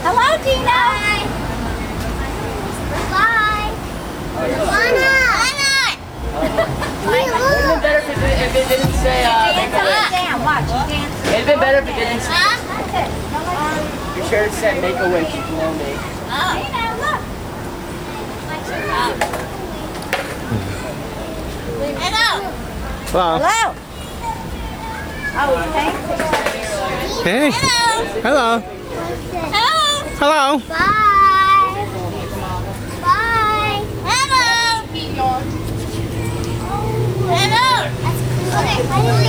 Hello, Dino. Bye. Alana. It would have been better if it didn't say, Damn, watch. Dance. it would have been better if it didn't say, your shirt said make a wish, you blow me. Dino, look. Hello. Hello. Oh, thank you. Hey. Hello. Hello. Bye. Bye. Hello. Hello. Okay, I didn't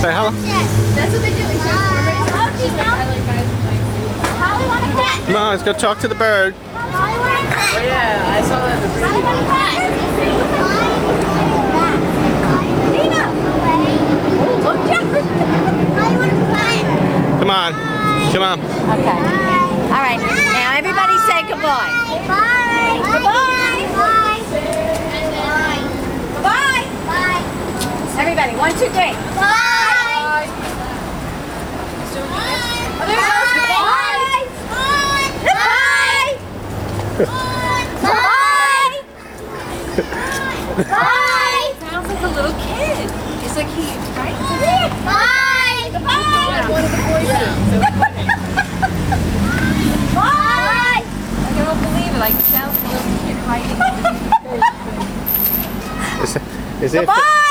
Say hello. That's what they do. Holly want a cat. Come on, let's go talk to the bird. Holly want a cat. Oh yeah, I saw that in the Holly want a cat. Come on. Come on. Okay. All right. Now everybody say goodbye. Bye. Goodbye. Bye. Goodbye. Bye. Everybody, 1, 2, 3. Bye. Oh, there it goes. Goodbye. Goodbye. Bye. Sounds like a little kid. He's like right? Bye. Goodbye. one of the voices. Bye. I don't believe it. Like it sounds like a little kid hiding. Is it? Goodbye.